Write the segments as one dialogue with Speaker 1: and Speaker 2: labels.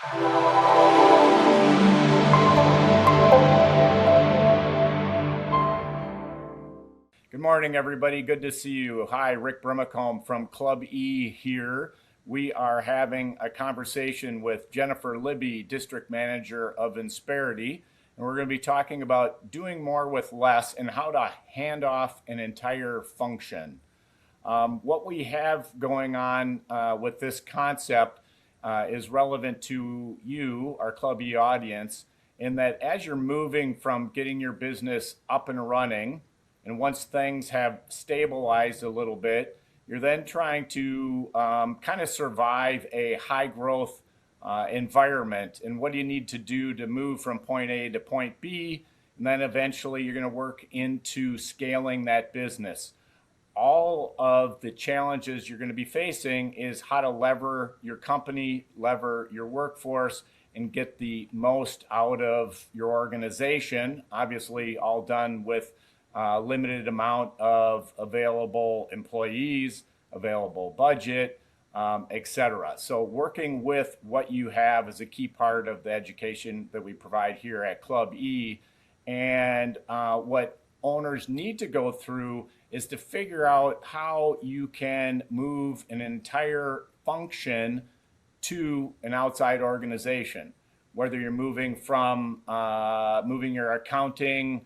Speaker 1: Good morning, everybody. Good to see you. Hi, Rick Brimacomb from Club E here. We are having a conversation with Jennifer Libby, District Manager of Insperity, and we're going to be talking about doing more with less and how to hand off an entire function. What we have going on with this concept is relevant to you, our Club E audience, in that as you're moving from getting your business up and running, and once things have stabilized a little bit, you're then trying to kind of survive a high growth environment. And what do you need to do to move from point A to point B? And then eventually you're going to work into scaling that business. All of the challenges you're going to be facing is how to lever your company, lever your workforce, and get the most out of your organization. Obviously, all done with limited amount of available employees, available budget, etc. So working with what you have is a key part of the education that we provide here at Club E. And what owners need to go through is to figure out how you can move an entire function to an outside organization, whether you're moving from moving your accounting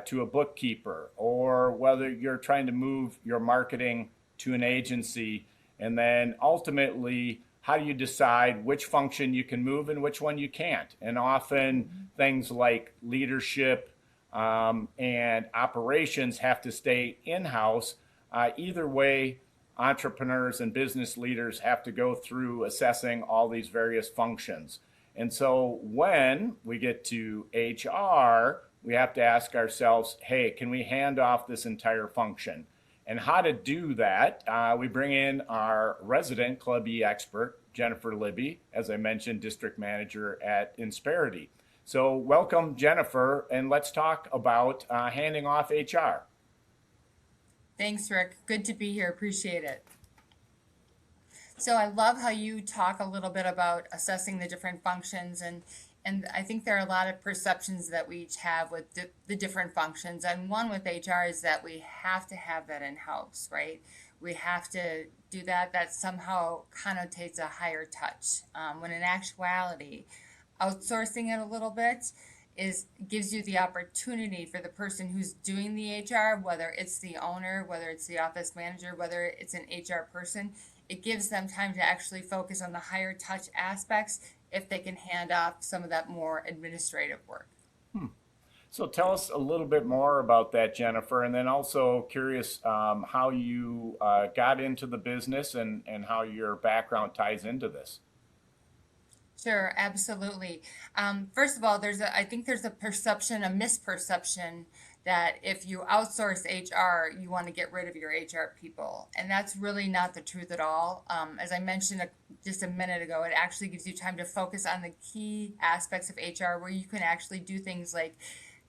Speaker 1: to a bookkeeper, or whether you're trying to move your marketing to an agency. And then ultimately, how do you decide which function you can move and which one you can't? And often things like leadership and operations have to stay in-house. Either way, entrepreneurs and business leaders have to go through assessing all these various functions. And so when we get to HR, we have to ask ourselves, hey, can we hand off this entire function? And how to do that, we bring in our resident Club E expert, Jennifer Libby, as I mentioned, district manager at Insperity. So welcome, Jennifer, and let's talk about handing off HR.
Speaker 2: Thanks, Rick. Good to be here. Appreciate it. So I love how you talk a little bit about assessing the different functions, and I think there are a lot of perceptions that we each have with the different functions. And one with HR is that we have to have that in-house, right? We have to do that. That somehow connotates a higher touch. When in actuality, outsourcing it a little bit is gives you the opportunity for the person who's doing the HR, whether it's the owner, whether it's the office manager, whether it's an HR person, it gives them time to actually focus on the higher touch aspects if they can hand off some of that more administrative work.
Speaker 1: So tell us a little bit more about that, Jennifer, and then also curious how you got into the business and how your background ties into this.
Speaker 2: Sure, absolutely. First of all, I think there's a perception, a misperception that if you outsource HR, you want to get rid of your HR people. And that's really not the truth at all. As I mentioned just a minute ago, it actually gives you time to focus on the key aspects of HR where you can actually do things like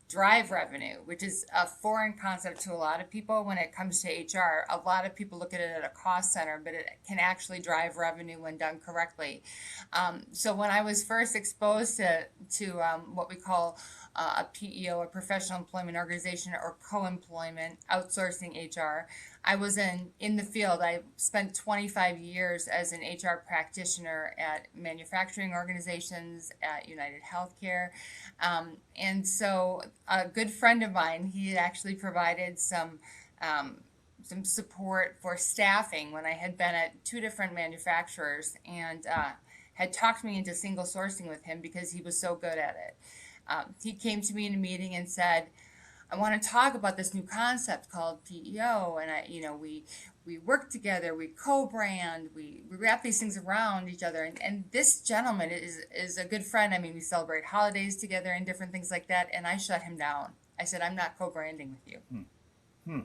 Speaker 2: drive revenue, which is a foreign concept to a lot of people when it comes to HR. A lot of people look at it at a cost center, but it can actually drive revenue when done correctly. So when I was first exposed to what we call a PEO, a professional employment organization, or co-employment, outsourcing HR, I was in the field. I spent 25 years as an HR practitioner at manufacturing organizations, at United Healthcare. And so a good friend of mine, he had actually provided some support for staffing when I had been at two different manufacturers, and had talked me into single sourcing with him because he was so good at it. He came to me in a meeting and said, I want to talk about this new concept called PEO, and we work together, we co-brand, we wrap these things around each other, and this gentleman is a good friend. I mean, we celebrate holidays together and different things like that, and I shut him down. I said, I'm not co-branding with you.
Speaker 1: Hmm.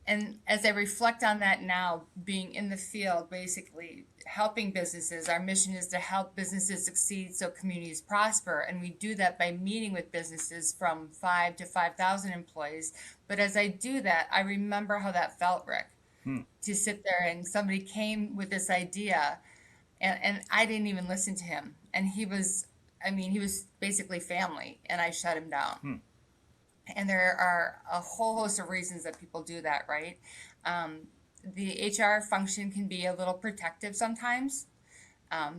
Speaker 2: And as I reflect on that now, being in the field, basically helping businesses, our mission is to help businesses succeed so communities prosper. And we do that by meeting with businesses from 5 to 5,000 employees. But as I do that, I remember how that felt, Rick,
Speaker 1: Hmm.
Speaker 2: to sit there and somebody came with this idea and I didn't even listen to him. And he was basically family, and I shut him down.
Speaker 1: Hmm.
Speaker 2: And there are a whole host of reasons that people do that, right? Um, the HR function can be a little protective sometimes.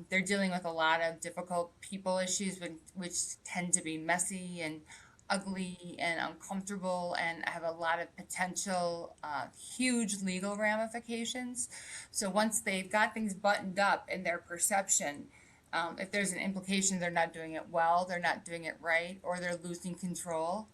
Speaker 2: They're dealing with a lot of difficult people issues, which tend to be messy and ugly and uncomfortable and have a lot of potential huge legal ramifications. So once they've got things buttoned up in their perception, if there's an implication they're not doing it well, they're not doing it right, or they're losing control,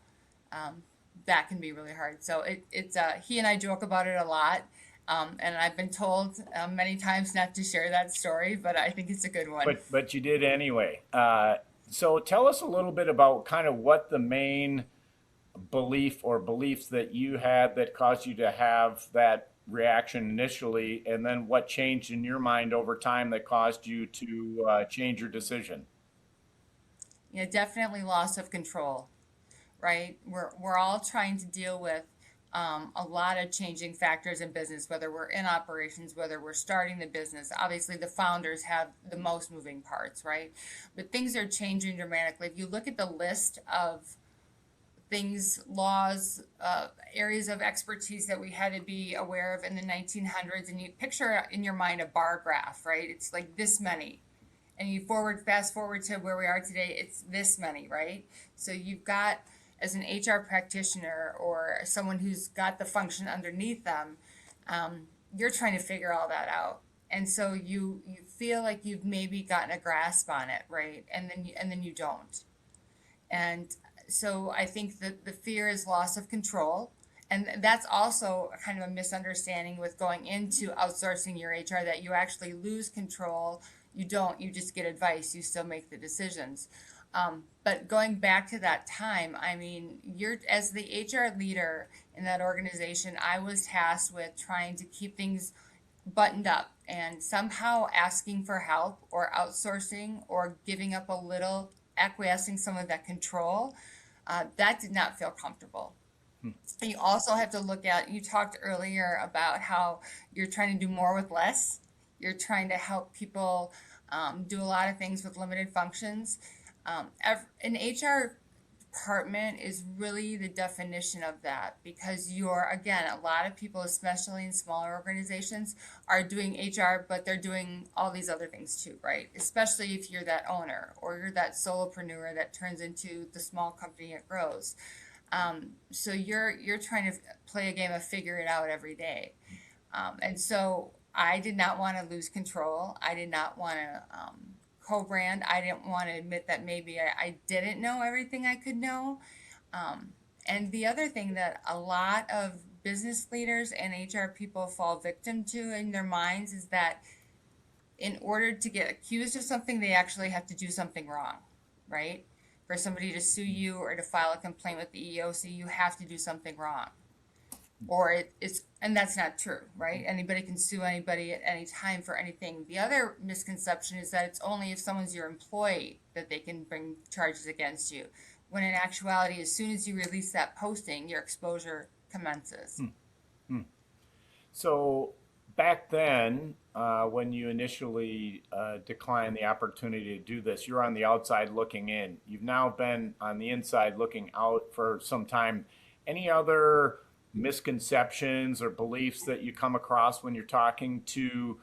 Speaker 2: um, that can be really hard. So it's he and I joke about it a lot. And I've been told many times not to share that story, but I think it's a good one.
Speaker 1: But you did anyway. So tell us a little bit about kind of what the main belief or beliefs that you had that caused you to have that reaction initially, and then what changed in your mind over time that caused you to change your decision.
Speaker 2: Definitely loss of control, right? We're all trying to deal with a lot of changing factors in business, whether we're in operations, whether we're starting the business. Obviously, the founders have the most moving parts, right? But things are changing dramatically. If you look at the list of things, laws, areas of expertise that we had to be aware of in the 1900s, and you picture in your mind a bar graph, right? It's like this many. And you fast forward to where we are today, it's this many, right? So you've got, as an HR practitioner or someone who's got the function underneath them, you're trying to figure all that out. And so you feel like you've maybe gotten a grasp on it, right? And then you don't. And so I think that the fear is loss of control. And that's also kind of a misunderstanding with going into outsourcing your HR, that you actually lose control. You don't, you just get advice, you still make the decisions. But going back to that time, I mean, you're as the HR leader in that organization, I was tasked with trying to keep things buttoned up, and somehow asking for help or outsourcing or giving up a little, acquiescing some of that control, that did not feel comfortable. You also have to look at, you talked earlier about how you're trying to do more with less. You're trying to help people do a lot of things with limited functions. An HR department is really the definition of that, because you're, again, a lot of people, especially in smaller organizations, are doing HR, but they're doing all these other things too, right? Especially if you're that owner or you're that solopreneur that turns into the small company it grows. So you're trying to play a game of figure it out every day. And so I did not want to lose control. I did not want to co-brand. I didn't want to admit that maybe I didn't know everything I could know. And the other thing that a lot of business leaders and HR people fall victim to in their minds is that in order to get accused of something, they actually have to do something wrong, right? For somebody to sue you or to file a complaint with the EEOC, you have to do something wrong. Or it's, and that's not true, right? Anybody can sue anybody at any time for anything. The other misconception is that it's only if someone's your employee that they can bring charges against you. When in actuality, as soon as you release that posting, your exposure commences.
Speaker 1: So back then, when you initially declined the opportunity to do this, you're on the outside looking in. You've now been on the inside looking out for some time. Any other misconceptions or beliefs that you come across when you're talking to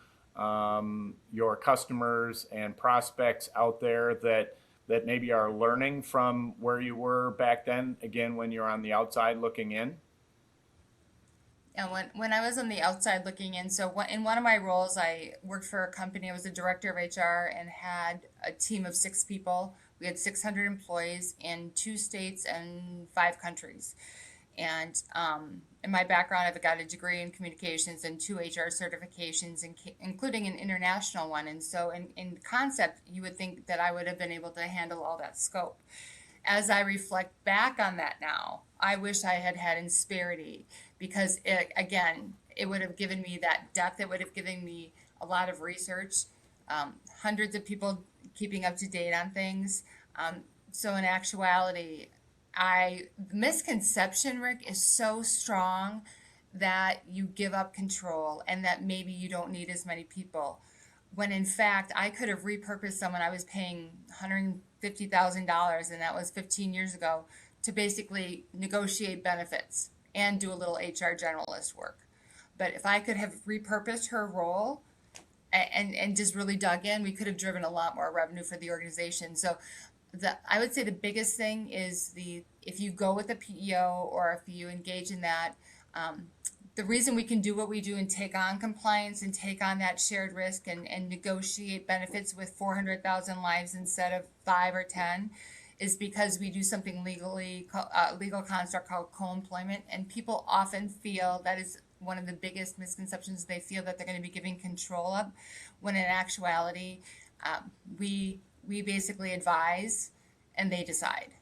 Speaker 1: your customers and prospects out there that maybe are learning from where you were back then, again, when you're on the outside looking in?
Speaker 2: And when I was on the outside looking in, so in one of my roles, I worked for a company. I was a director of HR and had a team of 6 people. We had 600 employees in 2 states and 5 countries. And in my background, I've got a degree in communications and 2 HR certifications, including an international one. And so, in concept, you would think that I would have been able to handle all that scope. As I reflect back on that now, I wish I had had Insperity, because again, it would have given me that depth. It would have given me a lot of research, hundreds of people keeping up to date on things. So in actuality, the misconception, Rick, is so strong that you give up control and that maybe you don't need as many people. when in fact I could have repurposed someone I was paying $150,000, and that was 15 years ago, to basically negotiate benefits and do a little HR generalist work. But if I could have repurposed her role and just really dug in, we could have driven a lot more revenue for the organization. So I would say the biggest thing is if you go with a PEO or if you engage in that, um, the reason we can do what we do and take on compliance and take on that shared risk and negotiate benefits with 400,000 lives instead of 5 or 10 is because we do something legal construct called co-employment, and people often feel that is one of the biggest misconceptions. They feel that they're going to be giving control up, when in actuality, we basically advise and they decide.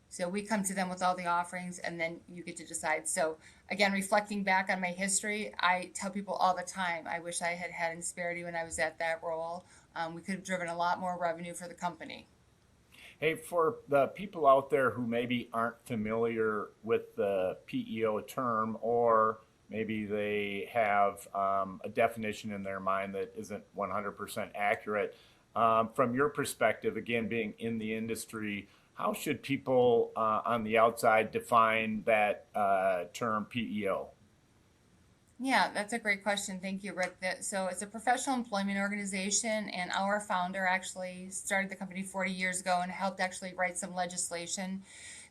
Speaker 2: So we come to them with all the offerings and then you get to decide. So again, reflecting back on my history, I tell people all the time, I wish I had had Insperity when I was at that role. We could have driven a lot more revenue for the company.
Speaker 1: Hey, for the people out there who maybe aren't familiar with the PEO term, or maybe they have a definition in their mind that isn't 100% accurate, from your perspective, again, being in the industry, how should people on the outside define that term PEO?
Speaker 2: Yeah, that's a great question. Thank you, Rick. So it's a professional employment organization, and our founder actually started the company 40 years ago and helped actually write some legislation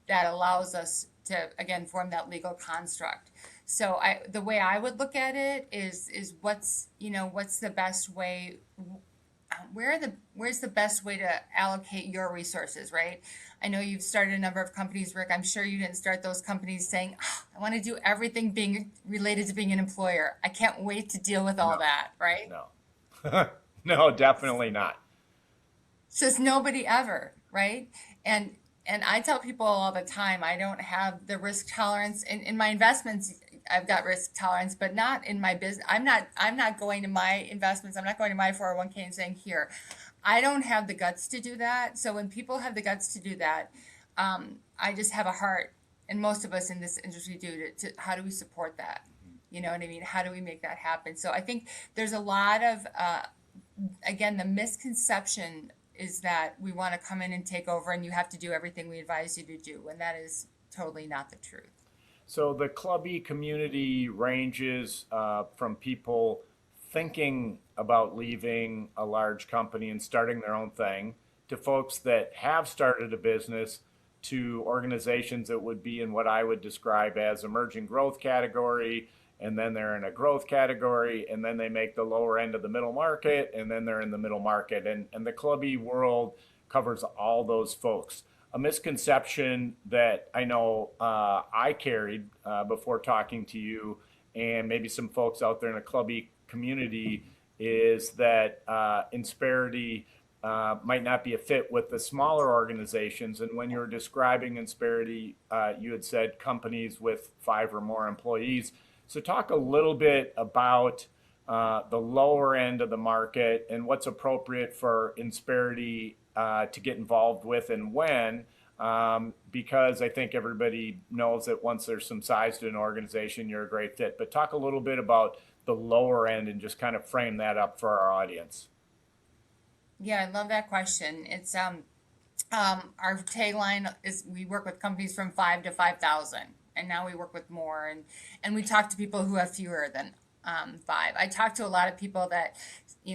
Speaker 2: that allows us to, again, form that legal construct. So the way I would look at it is what's the best way, where's the best way to allocate your resources, right? I know you've started a number of companies, Rick. I'm sure you didn't start those companies saying, "Ah, I want to do everything being related to being an employer. I can't wait to deal with all
Speaker 1: No,
Speaker 2: that," right?
Speaker 1: no, no, definitely not.
Speaker 2: Says nobody ever, right? And and I tell people all the time, I don't have the risk tolerance in my investments. I've got risk tolerance, but not in my business. I'm not going to my investments. I'm not going to my 401k and saying, here, I don't have the guts to do that. So when people have the guts to do that, I just have a heart, and most of us in this industry do, to how do we support that? You know what I mean? How do we make that happen? So I think there's a lot of again, the misconception is that we want to come in and take over and you have to do everything we advise you to do. And that is totally not the truth.
Speaker 1: So the Club E community ranges from people thinking about leaving a large company and starting their own thing, to folks that have started a business, to organizations that would be in what I would describe as emerging growth category, and then they're in a growth category, and then they make the lower end of the middle market, and then they're in the middle market. And the Club E world covers all those folks. A misconception that I know I carried before talking to you, and maybe some folks out there in the Club E community, is that Insperity might not be a fit with the smaller organizations. And when you were describing Insperity, you had said companies with 5 or more employees. So talk a little bit about the lower end of the market and what's appropriate for Insperity to get involved with and when, because I think everybody knows that once there's some size to an organization, you're a great fit. But talk a little bit about the lower end and just kind of frame that up for our audience.
Speaker 2: Yeah, I love that question. It's our tagline is we work with companies from 5 to 5,000, and now we work with more, and we talk to people who have fewer than 5. I talk to a lot of people that,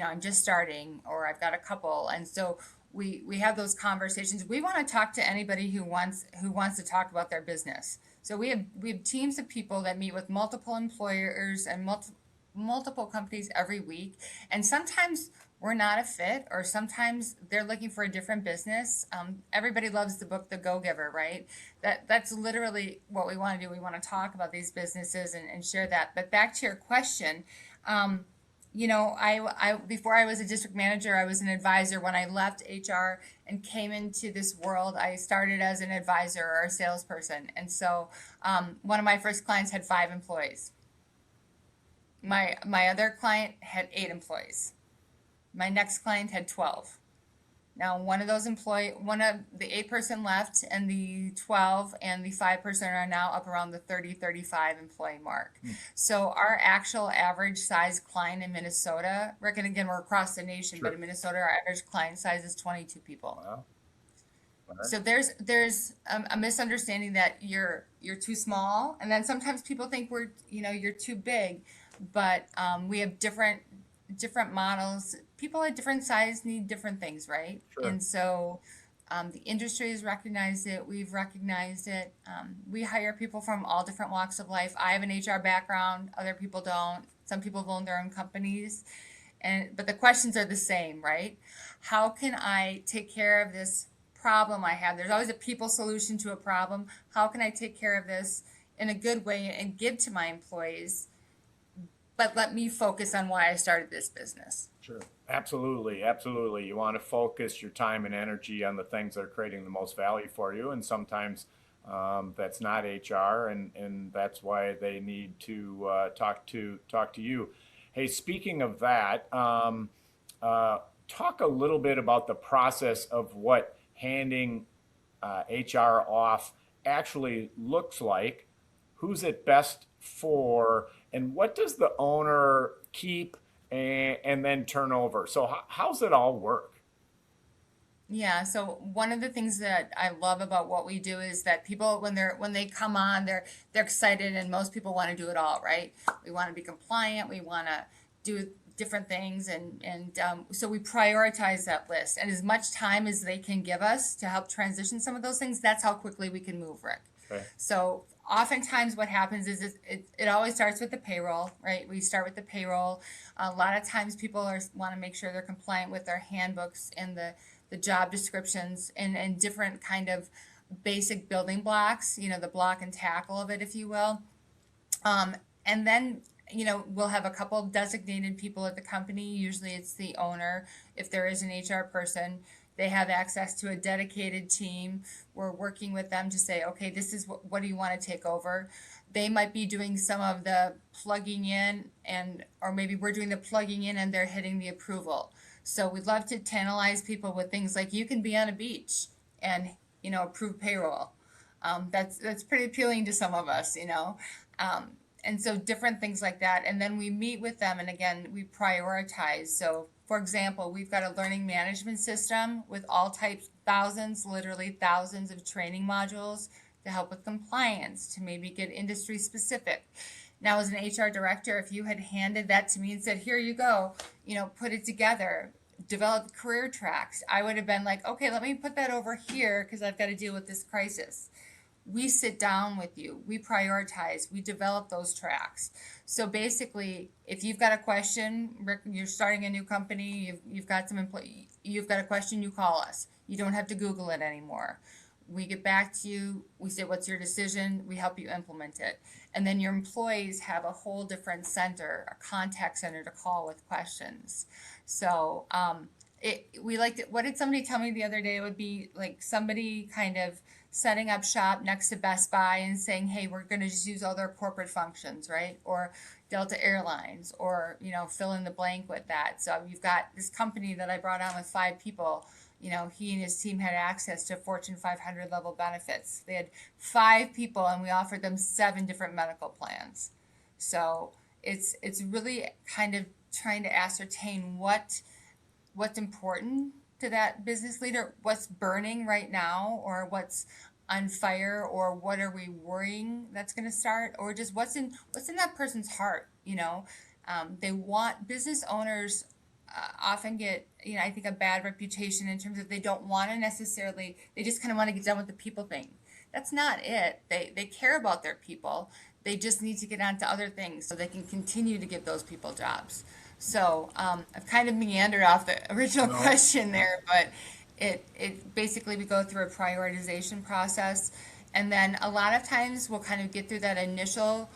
Speaker 2: I'm just starting, or I've got a couple, and so we have those conversations. We want to talk to anybody who wants to talk about their business. So we have teams of people that meet with multiple employers and multiple companies every week, and sometimes we're not a fit, or sometimes they're looking for a different business. Everybody loves the book The Go Giver, right? That's literally what we want to do. We want to talk about these businesses and share that. But back to your question, I before I was a district manager, I was an advisor. When I left HR and came into this world, I started as an advisor or a salesperson. And so one of my first clients had 5 employees. My other client had 8 employees. My next client had 12. Now, one of the 8% left, and the 12 and the 5% are now up around the 30, 35 employee mark. So our actual average size client in Minnesota, reckon again, we're across the nation, but
Speaker 1: Sure.
Speaker 2: in Minnesota, our average client size is 22 people.
Speaker 1: Wow. All right.
Speaker 2: So there's a misunderstanding that you're too small, and then sometimes people think you're too big, but we have different models. People at different size need different things, right?
Speaker 1: Sure.
Speaker 2: And so the industry has recognized it. We've recognized it. We hire people from all different walks of life. I have an HR background. Other people don't. Some people have owned their own companies, but the questions are the same, right? How can I take care of this problem I have? There's always a people solution to a problem. How can I take care of this in a good way and give to my employees, but let me focus on why I started this business?
Speaker 1: Sure. Absolutely. Absolutely. You want to focus your time and energy on the things that are creating the most value for you. And sometimes that's not HR, and that's why they need to talk to you. Hey, speaking of that, talk a little bit about the process of what handing HR off actually looks like. Who's it best for, and what does the owner keep and then turn over? So how's it all work?
Speaker 2: Yeah, so one of the things that I love about what we do is that people when they come on, they're excited, and most people want to do it all, right? We want to be compliant, we want to do different things, and so we prioritize that list. And as much time as they can give us to help transition some of those things, that's how quickly we can move, Rick.
Speaker 1: Okay.
Speaker 2: So oftentimes what happens is it always starts with the payroll, right? We start with the payroll. A lot of times people want to make sure they're compliant with their handbooks and the job descriptions and different kind of basic building blocks, the block and tackle of it, if you will. And then, we'll have a couple designated people at the company. Usually it's the owner. If there is an HR person, they have access to a dedicated team. We're working with them to say, okay, this is what do you want to take over? They might be doing some of the plugging in, or maybe we're doing the plugging in and they're hitting the approval. So we'd love to tantalize people with things like you can be on a beach and, approve payroll. That's pretty appealing to some of us. And so different things like that. And then we meet with them, and again, we prioritize. So for example, we've got a learning management system with all types, literally thousands of training modules to help with compliance, to maybe get industry specific. Now, as an HR director, if you had handed that to me and said, here you go, put it together, develop career tracks, I would have been like, okay, let me put that over here because I've got to deal with this crisis. We sit down with you, we prioritize, we develop those tracks. So basically, if you've got a question, Rick, you're starting a new company, you've got some employee, you've got a question, you call us. You don't have to Google it anymore. We get back to you, we say, what's your decision? We help you implement it. And then your employees have a whole different center, a contact center to call with questions. So what did somebody tell me the other day? It would be like somebody kind of setting up shop next to Best Buy and saying, hey, we're going to just use all their corporate functions, right? Or Delta Airlines, or, fill in the blank with that. So you've got this company that I brought on with 5 people. He and his team had access to Fortune 500 level benefits. They had 5 people, and we offered them 7 different medical plans. So it's really kind of trying to ascertain what's important to that business leader, what's burning right now, or what's on fire, or what are we worrying that's going to start, or just what's in that person's heart. They want business owners often get, I think, a bad reputation in terms of they don't want to necessarily, they just kind of want to get done with the people thing. That's not it. They care about their people. They just need to get on to other things so they can continue to give those people jobs. So I've kind of meandered off the original question there, but it basically, we go through a prioritization process, and then a lot of times we'll kind of get through that initial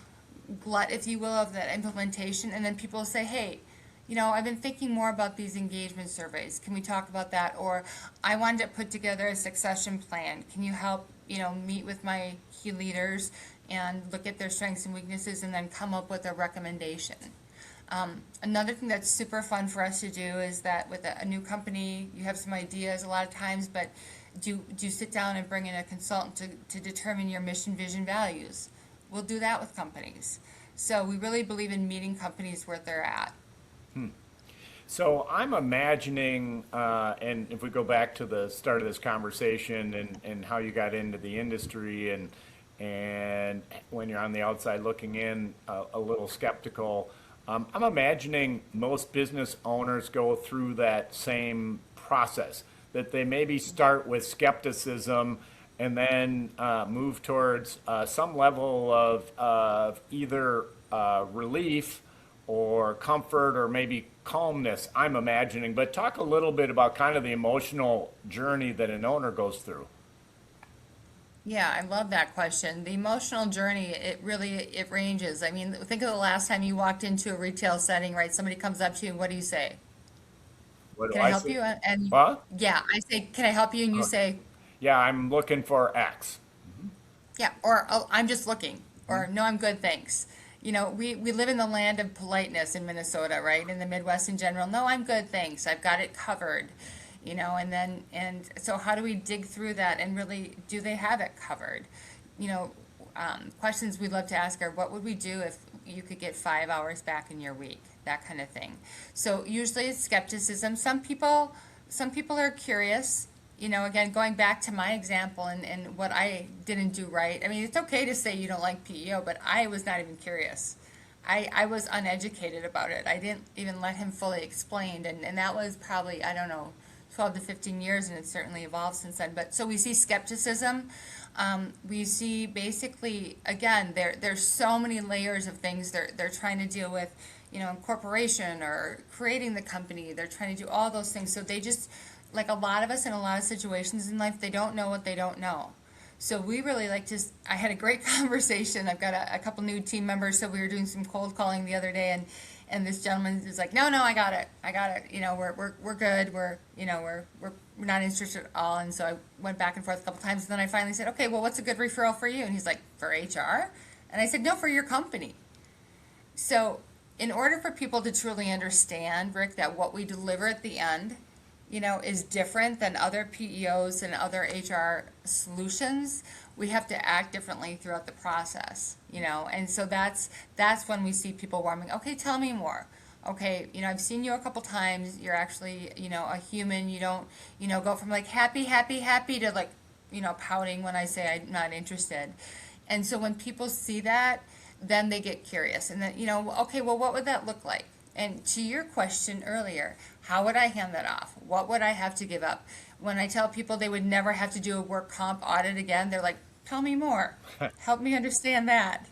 Speaker 2: glut, if you will, of that implementation, and then people say, hey, I've been thinking more about these engagement surveys. Can we talk about that? Or I wanted to put together a succession plan. Can you help, meet with my key leaders and look at their strengths and weaknesses and then come up with a recommendation? Another thing that's super fun for us to do is that with a new company, you have some ideas a lot of times, but do you sit down and bring in a consultant to determine your mission, vision, values? We'll do that with companies. So we really believe in meeting companies where they're at.
Speaker 1: So I'm imagining, and if we go back to the start of this conversation and how you got into the industry and when you're on the outside looking in, a little skeptical, I'm imagining most business owners go through that same process, that they maybe start with skepticism and then move towards some level of either relief or comfort or maybe calmness, I'm imagining. But talk a little bit about kind of the emotional journey that an owner goes through.
Speaker 2: Yeah, I love that question. The emotional journey, it ranges. I mean, think of the last time you walked into a retail setting, right? Somebody comes up to you and what do you say?
Speaker 1: What do
Speaker 2: Can I
Speaker 1: I
Speaker 2: help
Speaker 1: say?
Speaker 2: you? And
Speaker 1: Huh?
Speaker 2: yeah, I say, can I help you? And you say,
Speaker 1: Yeah, I'm looking for X.
Speaker 2: yeah, or oh, I'm just looking, or no, I'm good, thanks. We live in the land of politeness in Minnesota, right? In the Midwest in general. No, I'm good, thanks. I've got it covered. And so how do we dig through that and really do they have it covered? You know, Questions we love to ask are what would we do if you could get 5 hours back in your week? That kind of thing. So usually it's skepticism. Some people are curious. Again, going back to my example and what I didn't do right. I mean, it's okay to say you don't like PEO, but I was not even curious. I was uneducated about it. I didn't even let him fully explain. And that was probably, I don't know, 12 to 15 years, and it's certainly evolved since then. But so we see skepticism. We see basically, again, there's so many layers of things they're trying to deal with, incorporation or creating the company. They're trying to do all those things. So they just, like a lot of us in a lot of situations in life, they don't know what they don't know. So we really like to. I had a great conversation. I've got a couple new team members, so we were doing some cold calling the other day, and this gentleman is like, no, I got it. We're good. We're not interested at all. And so I went back and forth a couple times, and then I finally said, okay, well, what's a good referral for you? And he's like, for HR? And I said, no, for your company. So in order for people to truly understand, Rick, that what we deliver at the end is different than other PEOs and other HR solutions, we have to act differently throughout the process. And so that's when we see people warming. Okay, tell me more. Okay, I've seen you a couple times. You're actually, a human. You don't, go from like happy, happy, happy to like, pouting when I say I'm not interested. And so when people see that, then they get curious. And then, okay, well, what would that look like? And to your question earlier, how would I hand that off? What would I have to give up? When I tell people they would never have to do a work comp audit again, they're like, tell me more. Help me understand that.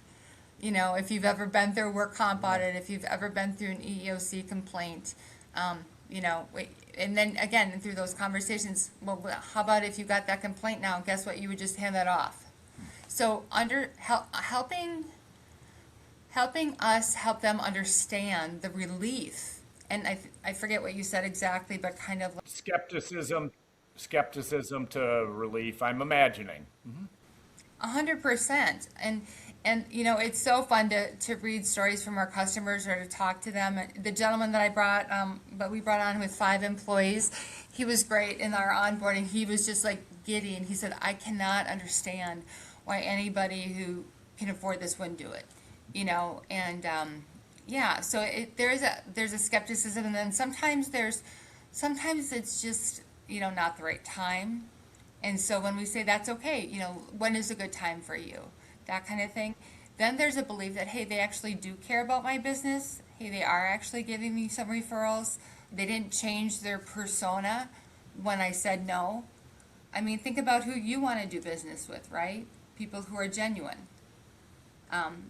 Speaker 2: If you've ever been through a work comp audit, if you've ever been through an EEOC complaint, and then again, through those conversations, well, how about if you got that complaint now? Guess what? You would just hand that off. So helping us help them understand the relief. And I forget what you said exactly, but kind of like
Speaker 1: Skepticism to relief, I'm imagining.
Speaker 2: 100%. And it's so fun to read stories from our customers or to talk to them. The gentleman that we brought on with 5 employees, he was great in our onboarding. He was just like giddy, and he said, I cannot understand why anybody who can afford this wouldn't do it. And yeah, so there's a skepticism, and then sometimes it's just not the right time. And so when we say that's okay, when is a good time for you, that kind of thing, then there's a belief that, hey, they actually do care about my business. Hey, they are actually giving me some referrals. They didn't change their persona when I said no. I mean, think about who you want to do business with, right? People who are genuine.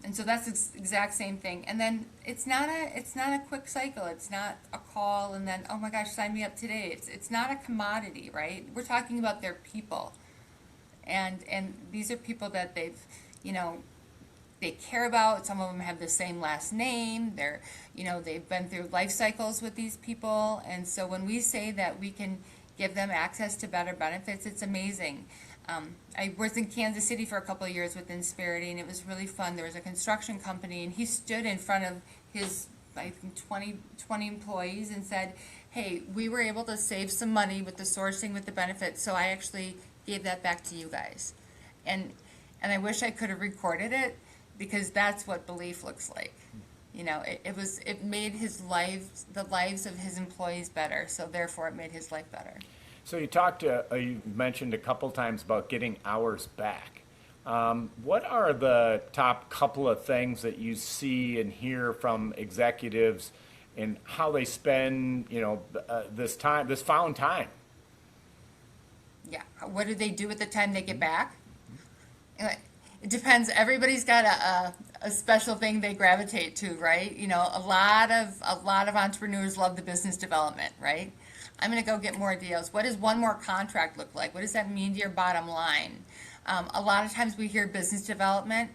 Speaker 2: And so that's the exact same thing. And then it's not a quick cycle. It's not a call and then, oh my gosh, sign me up today. It's not a commodity, right? We're talking about their people. And these are people that they care about. Some of them have the same last name. They've been through life cycles with these people. And so when we say that we can give them access to better benefits, it's amazing. I was in Kansas City for a couple of years with Insperity, and it was really fun. There was a construction company, and he stood in front of his I think 20 employees and said, hey, we were able to save some money with the sourcing, with the benefits, so I actually gave that back to you guys. And, and I wish I could have recorded it, because that's what belief looks like. You know, it made the lives of his employees better, so therefore it made his life better.
Speaker 1: So you mentioned a couple times about getting hours back. What are the top couple of things that you see and hear from executives and how they spend, this found time?
Speaker 2: Yeah, what do they do with the time they get back? It depends. Everybody's got a special thing they gravitate to, right? You know, a lot of entrepreneurs love the business development, right? I'm going to go get more deals. What does one more contract look like? What does that mean to your bottom line? A lot of times we hear business development,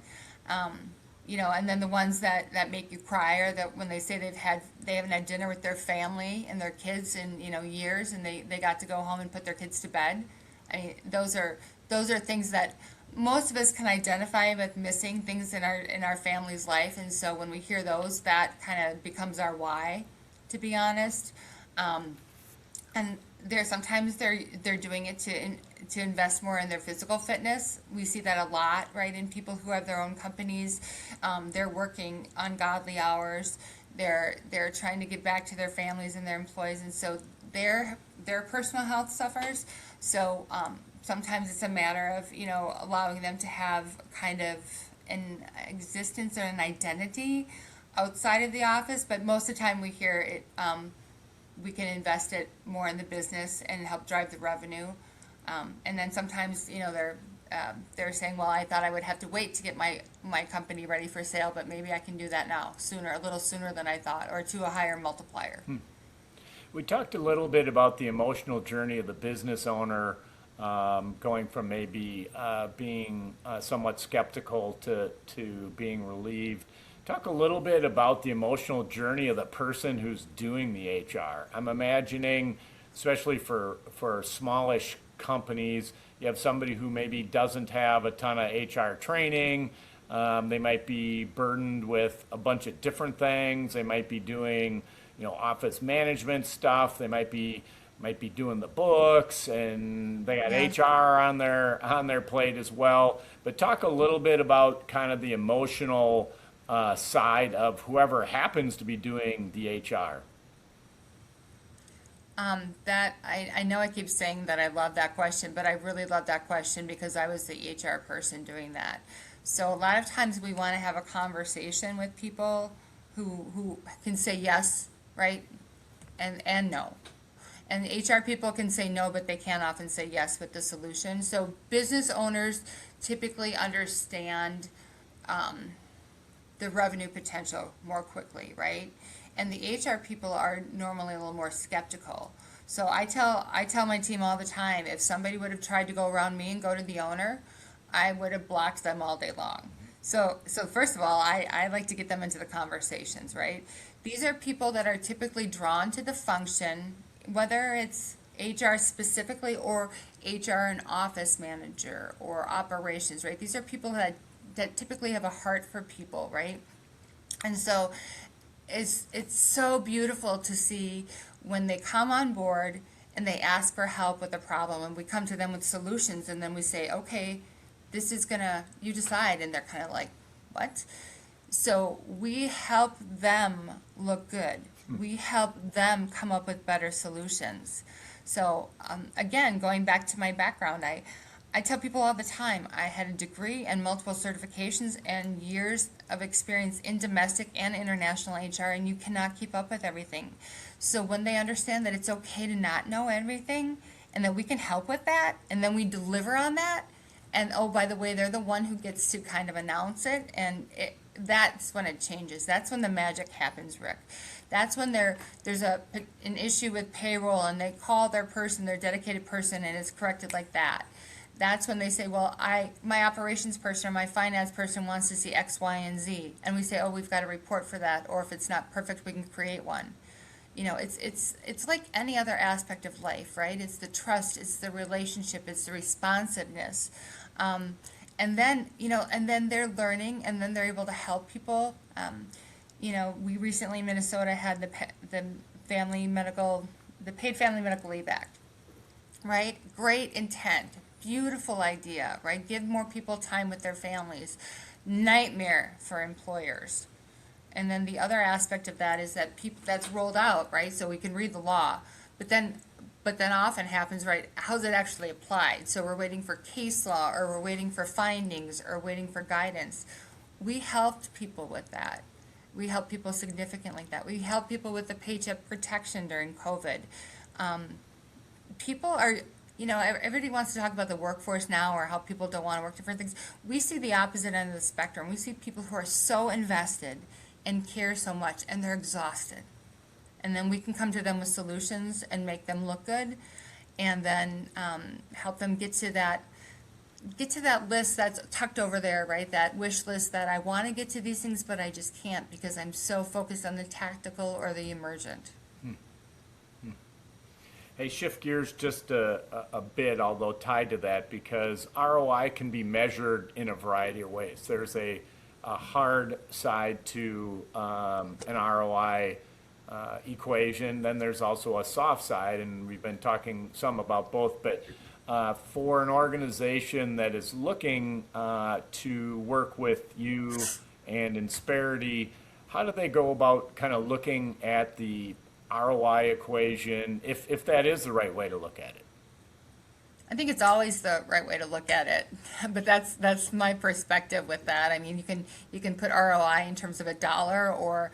Speaker 2: and then the ones that make you cry are that when they say they haven't had dinner with their family and their kids in years, and they got to go home and put their kids to bed. I mean, those are things that most of us can identify with, missing things in our family's life, and so when we hear those, that kind of becomes our why, to be honest. And sometimes they're doing it to invest more in their physical fitness. We see that a lot, right? In people who have their own companies, they're working ungodly hours. They're trying to get back to their families and their employees, and so their personal health suffers. So sometimes it's a matter of allowing them to have kind of an existence or an identity outside of the office. But most of the time we hear it. We can invest it more in the business and help drive the revenue. And then sometimes, they're saying, well, I thought I would have to wait to get my company ready for sale, but maybe I can do that now, a little sooner than I thought, or to a higher multiplier.
Speaker 1: We talked a little bit about the emotional journey of the business owner, going from maybe being somewhat skeptical to being relieved. Talk a little bit about the emotional journey of the person who's doing the HR. I'm imagining, especially for smallish companies, you have somebody who maybe doesn't have a ton of HR training. They might be burdened with a bunch of different things. They might be doing, office management stuff. They might be doing the books, and they got HR on their plate as well. But talk a little bit about kind of the emotional side of whoever happens to be doing the HR.
Speaker 2: I know I keep saying that I love that question, but I really love that question because I was the HR person doing that. So a lot of times we want to have a conversation with people who can say yes, right, and no. And the HR people can say no, but they can't often say yes with the solution. So business owners typically understand the revenue potential more quickly, right? And the HR people are normally a little more skeptical. So I tell my team all the time, if somebody would have tried to go around me and go to the owner, I would have blocked them all day long. So first of all, I like to get them into the conversations, right? These are people that are typically drawn to the function, whether it's HR specifically or HR and office manager or operations, right? These are people that typically have a heart for people, right? And so it's so beautiful to see when they come on board and they ask for help with a problem, and we come to them with solutions, and then we say, okay, this is you decide, and they're kind of like, what? So we help them look good. We help them come up with better solutions. So again, going back to my background, I tell people all the time, I had a degree and multiple certifications and years of experience in domestic and international HR, and you cannot keep up with everything. So when they understand that it's okay to not know everything and that we can help with that, and then we deliver on that, and oh, by the way, they're the one who gets to kind of announce it, and that's when it changes. That's when the magic happens, Rick. That's when there's an issue with payroll, and they call their dedicated person, and it's corrected like that. That's when they say, well, my operations person or my finance person wants to see X, Y, and Z. And we say, oh, we've got a report for that. Or if it's not perfect, we can create one. It's like any other aspect of life, right? It's the trust, it's the relationship, it's the responsiveness. And then they're learning, and then they're able to help people. We recently in Minnesota had the paid family medical leave act, right? Great intent, beautiful idea, right? Give more people time with their families. Nightmare for employers. And then the other aspect of that is that people that's rolled out, right? So we can read the law, but then often happens, right? How's it actually applied? So we're waiting for case law, or we're waiting for findings, or waiting for guidance. We helped people with that. We helped people significantly with that. We helped people with the paycheck protection during COVID. People are, everybody wants to talk about the workforce now, or how people don't want to work different things. We see the opposite end of the spectrum. We see people who are so invested and care so much, and they're exhausted. And then we can come to them with solutions and make them look good, and then help them get to that list that's tucked over there, right? That wish list that I want to get to these things, but I just can't because I'm so focused on the tactical or the emergent.
Speaker 1: Hey, shift gears just a bit, although tied to that, because ROI can be measured in a variety of ways. There's a hard side to an ROI equation. Then there's also a soft side, and we've been talking some about both. But for an organization that is looking to work with you and Insperity, how do they go about kind of looking at the ROI equation, if that is the right way to look at it?
Speaker 2: I think it's always the right way to look at it, but that's my perspective with that. I mean, you can put ROI in terms of a dollar, or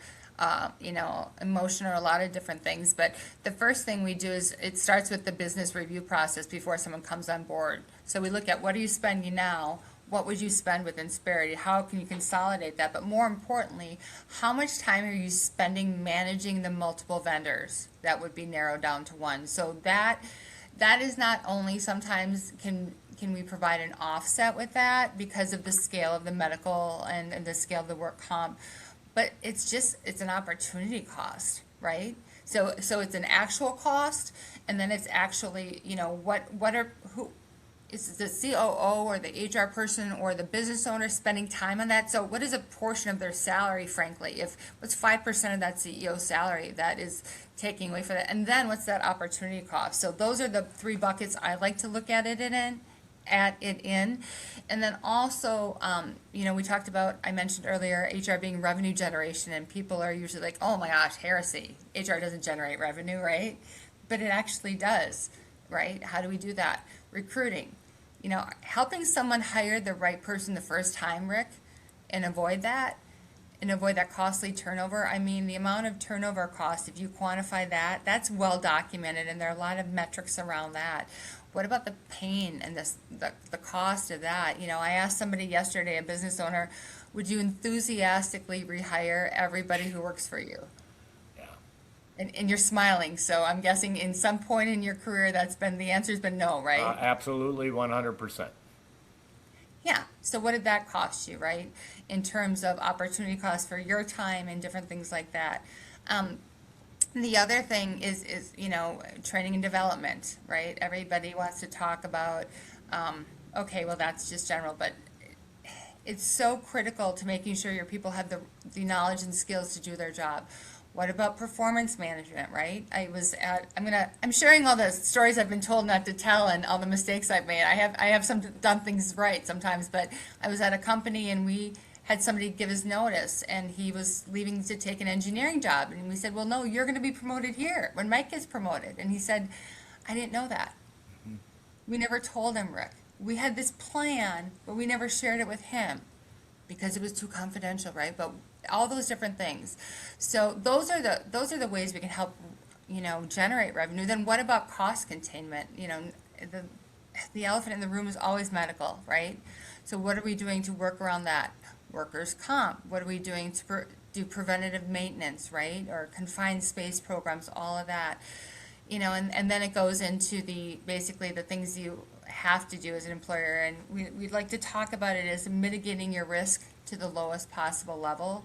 Speaker 2: emotion, or a lot of different things. But the first thing we do is it starts with the business review process before someone comes on board. So we look at, what are you spending now? What would you spend with Insperity? How can you consolidate that? But more importantly, how much time are you spending managing the multiple vendors? That would be narrowed down to one. So that is not only, sometimes can we provide an offset with that because of the scale of the medical and the scale of the work comp, but it's an opportunity cost, right? So it's an actual cost, and then it's actually, who is the COO or the HR person or the business owner spending time on that? So what is a portion of their salary, frankly? What's 5% of that CEO salary that is taking away for that? And then what's that opportunity cost? So those are the three buckets I like to look at it in. And then also, we talked about, I mentioned earlier, HR being revenue generation, and people are usually like, oh my gosh, heresy. HR doesn't generate revenue, right? But it actually does, right? How do we do that? Recruiting. Helping someone hire the right person the first time, Rick, and avoid that costly turnover. I mean, the amount of turnover cost, if you quantify that, that's well documented, and there are a lot of metrics around that. What about the pain and the cost of that? I asked somebody yesterday, a business owner, would you enthusiastically rehire everybody who works for you?
Speaker 1: Yeah.
Speaker 2: And you're smiling, so I'm guessing in some point in your career the answer's been no, right?
Speaker 1: Absolutely, 100%.
Speaker 2: Yeah. So what did that cost you, right? In terms of opportunity cost for your time and different things like that. The other thing is training and development, right? Everybody wants to talk about, okay, well, that's just general, but it's so critical to making sure your people have the knowledge and skills to do their job. What about performance management, right? I'm sharing all the stories I've been told not to tell and all the mistakes I've made. I have some done things right sometimes, but I was at a company and we had somebody give his notice, and he was leaving to take an engineering job. And we said, well, no, you're going to be promoted here when Mike gets promoted. And he said, I didn't know that. Mm-hmm. We never told him, Rick. We had this plan, but we never shared it with him because it was too confidential, right? But all those different things. So those are the ways we can help, generate revenue. Then what about cost containment? The elephant in the room is always medical, right? So what are we doing to work around that? Workers' comp. What are we doing to do preventative maintenance, right? Or confined space programs, all of that. And then it goes into basically the things you have to do as an employer. And we'd like to talk about it as mitigating your risk to the lowest possible level,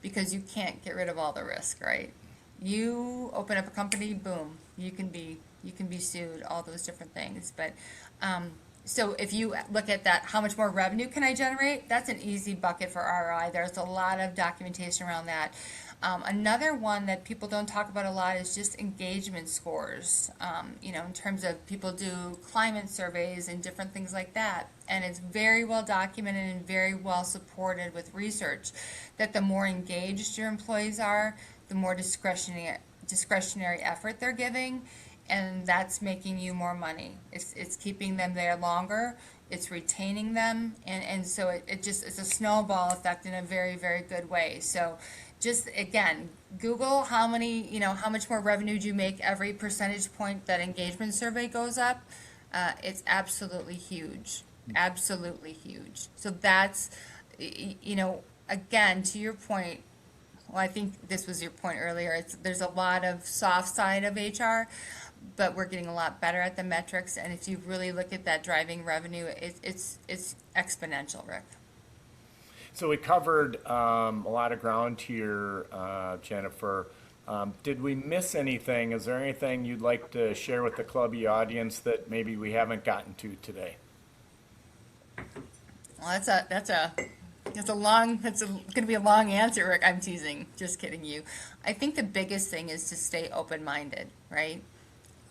Speaker 2: because you can't get rid of all the risk, right? You open up a company, boom, you can be sued, all those different things. But so if you look at that, how much more revenue can I generate? That's an easy bucket for ROI. There's a lot of documentation around that. Another one that people don't talk about a lot is just engagement scores. In terms of people do climate surveys and different things like that. And it's very well documented and very well supported with research that the more engaged your employees are, the more discretionary effort they're giving, and that's making you more money. It's keeping them there longer, it's retaining them, and so it's a snowball effect in a very, very good way. So just again, Google how much more revenue do you make every percentage point that engagement survey goes up. It's absolutely huge, absolutely huge. So that's, again, to your point, well, I think this was your point earlier. There's a lot of soft side of HR, but we're getting a lot better at the metrics. And if you really look at that driving revenue, it's exponential, Rick.
Speaker 1: So we covered a lot of ground here, Jennifer. Did we miss anything? Is there anything you'd like to share with the Clubby audience that maybe we haven't gotten to today?
Speaker 2: Well, that's going to be a long answer, Rick. I'm teasing. Just kidding you. I think the biggest thing is to stay open-minded, right?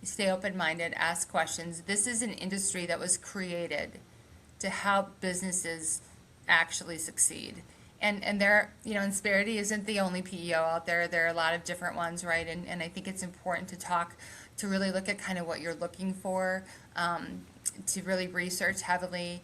Speaker 2: Stay open-minded, ask questions. This is an industry that was created to help businesses actually succeed. And there, Insperity isn't the only PEO out there. There are a lot of different ones, right? And I think it's important to really look at kind of what you're looking for, to really research heavily,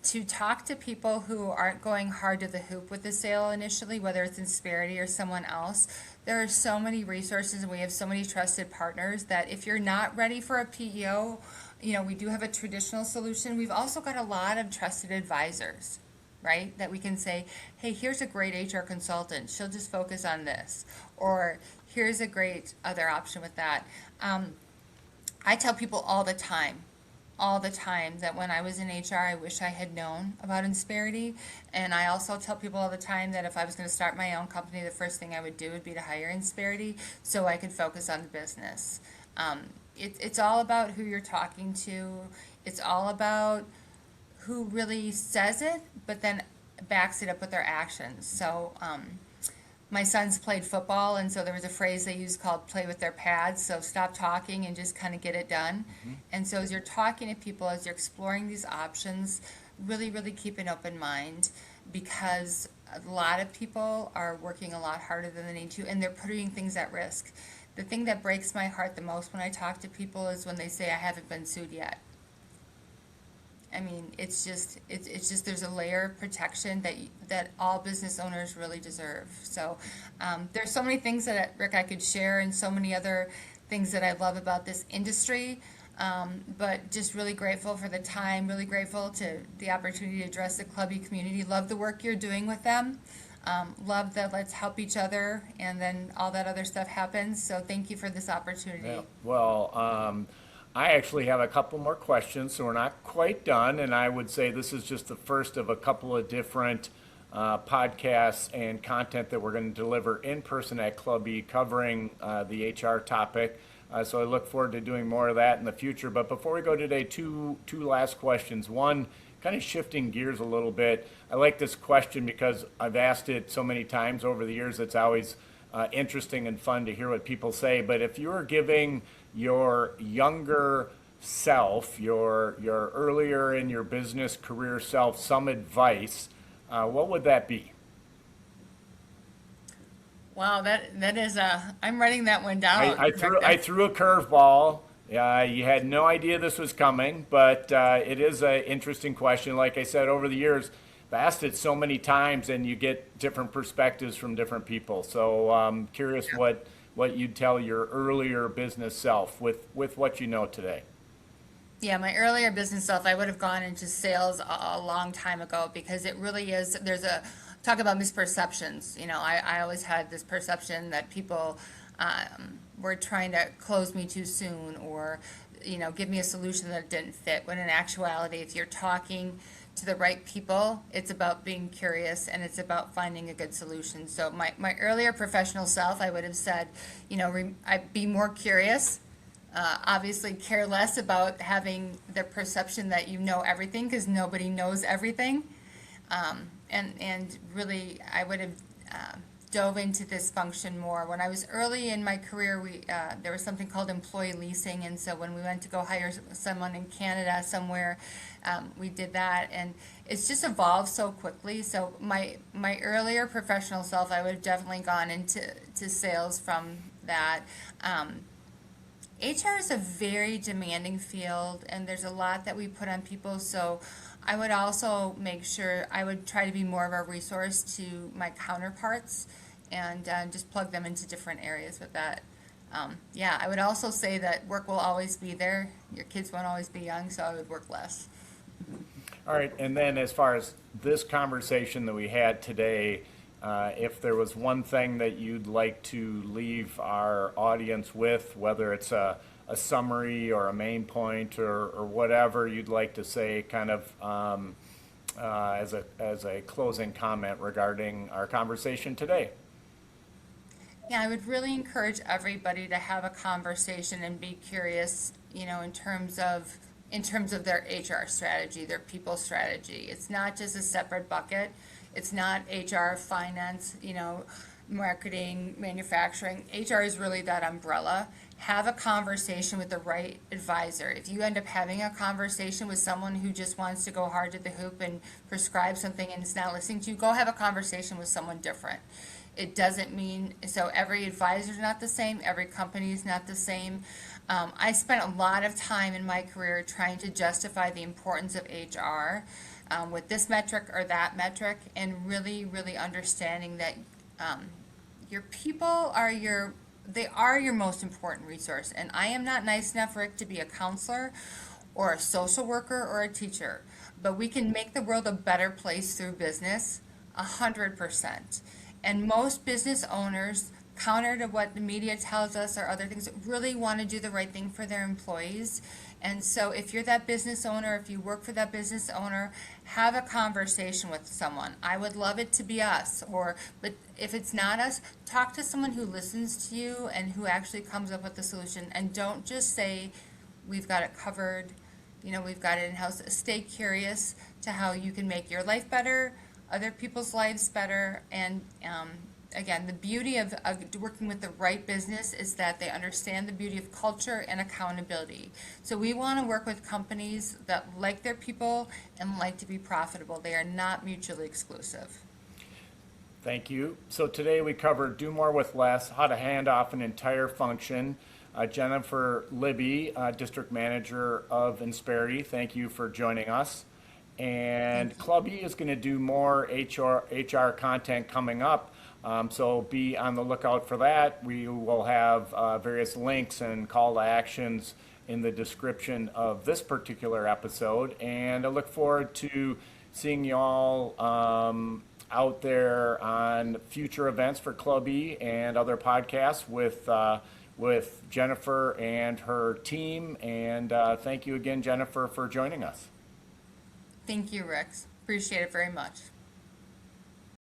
Speaker 2: to talk to people who aren't going hard to the hoop with the sale initially, whether it's Insperity or someone else. There are so many resources, and we have so many trusted partners that if you're not ready for a PEO, we do have a traditional solution. We've also got a lot of trusted advisors, right? That we can say, hey, here's a great HR consultant. She'll just focus on this. Or here's a great other option with that. I tell people all the time, that when I was in HR, I wish I had known about Insperity. And I also tell people all the time that if I was going to start my own company, the first thing I would do would be to hire Insperity so I could focus on the business. It's all about who you're talking to. It's all about who really says it, but then backs it up with their actions. So my sons played football, and so there was a phrase they used called play with their pads. So stop talking and just kind of get it done. And so as you're talking to people, as you're exploring these options, really, really keep an open mind, because a lot of people are working a lot harder than they need to, and they're putting things at risk. The thing that breaks my heart the most when I talk to people is when they say, I haven't been sued yet. I mean, it's just there's a layer of protection that all business owners really deserve. So there's so many things that, Rick, I could share, and so many other things that I love about this industry. But just really grateful for the time, really grateful to the opportunity to address the Clubby community. Love the work you're doing with them. Love that let's help each other, and then all that other stuff happens. So thank you for this opportunity.
Speaker 1: Yeah. Well, I actually have a couple more questions, so we're not quite done. And I would say this is just the first of a couple of different podcasts and content that we're going to deliver in person at Clubby covering the HR topic. So I look forward to doing more of that in the future. But before we go today, two last questions. One, kind of shifting gears a little bit. I like this question because I've asked it so many times over the years. It's always interesting and fun to hear what people say. But if you were giving your younger self, your earlier in your business career self, some advice, what would that be?
Speaker 2: Wow, that is I'm writing that one down.
Speaker 1: I threw a curveball. You had no idea this was coming, but it is an interesting question. Like I said, over the years, I've asked it so many times, and you get different perspectives from different people. So I'm curious what you'd tell your earlier business self with what you know today.
Speaker 2: Yeah, my earlier business self, I would have gone into sales a long time ago, because it really is, talk about misperceptions. I always had this perception that people were trying to close me too soon, or, give me a solution that didn't fit. When in actuality, if you're talking to the right people, it's about being curious, and it's about finding a good solution. So my earlier professional self, I would have said, I'd be more curious. Obviously care less about having the perception that you know everything, because nobody knows everything. And really, I would have dove into this function more. When I was early in my career, there was something called employee leasing, and so when we went to go hire someone in Canada somewhere, we did that, and it's just evolved so quickly. So my earlier professional self, I would have definitely gone into sales from that. HR is a very demanding field, and there's a lot that we put on people. So I would also make sure I would try to be more of a resource to my counterparts and just plug them into different areas with that. Yeah, I would also say that work will always be there. Your kids won't always be young, so I would work less.
Speaker 1: All right, and then as far as this conversation that we had today, if there was one thing that you'd like to leave our audience with, whether it's a summary or a main point or whatever you'd like to say kind of as a closing comment regarding our conversation today.
Speaker 2: Yeah, I would really encourage everybody to have a conversation and be curious, in terms of their HR strategy, their people strategy. It's not just a separate bucket. It's not HR, finance, marketing, manufacturing. HR is really that umbrella. Have a conversation with the right advisor. If you end up having a conversation with someone who just wants to go hard to the hoop and prescribe something and is not listening to you, go have a conversation with someone different. It doesn't mean, so every advisor is not the same, every company is not the same. I spent a lot of time in my career trying to justify the importance of HR with this metric or that metric, and really, really understanding that your people are your most important resource. And I am not nice enough, Rick, to be a counselor or a social worker or a teacher, but we can make the world a better place through business, 100%. And most business owners, counter to what the media tells us or other things, really want to do the right thing for their employees. And so if you're that business owner, if you work for that business owner, have a conversation with someone. I would love it to be us, but if it's not us, talk to someone who listens to you and who actually comes up with the solution. And don't just say, we've got it covered, we've got it in-house. Stay curious to how you can make your life better, other people's lives better, and again, the beauty of working with the right business is that they understand the beauty of culture and accountability. So we want to work with companies that like their people and like to be profitable. They are not mutually exclusive.
Speaker 1: Thank you. So today we covered do more with less, how to hand off an entire function. Jennifer Libby, District Manager of Insperity, thank you for joining us. And Club E is going to do more HR content coming up. So be on the lookout for that. We will have various links and call to actions in the description of this particular episode. And I look forward to seeing you all out there on future events for Club E and other podcasts with Jennifer and her team. And thank you again, Jennifer, for joining us.
Speaker 2: Thank you, Rex. Appreciate it very much.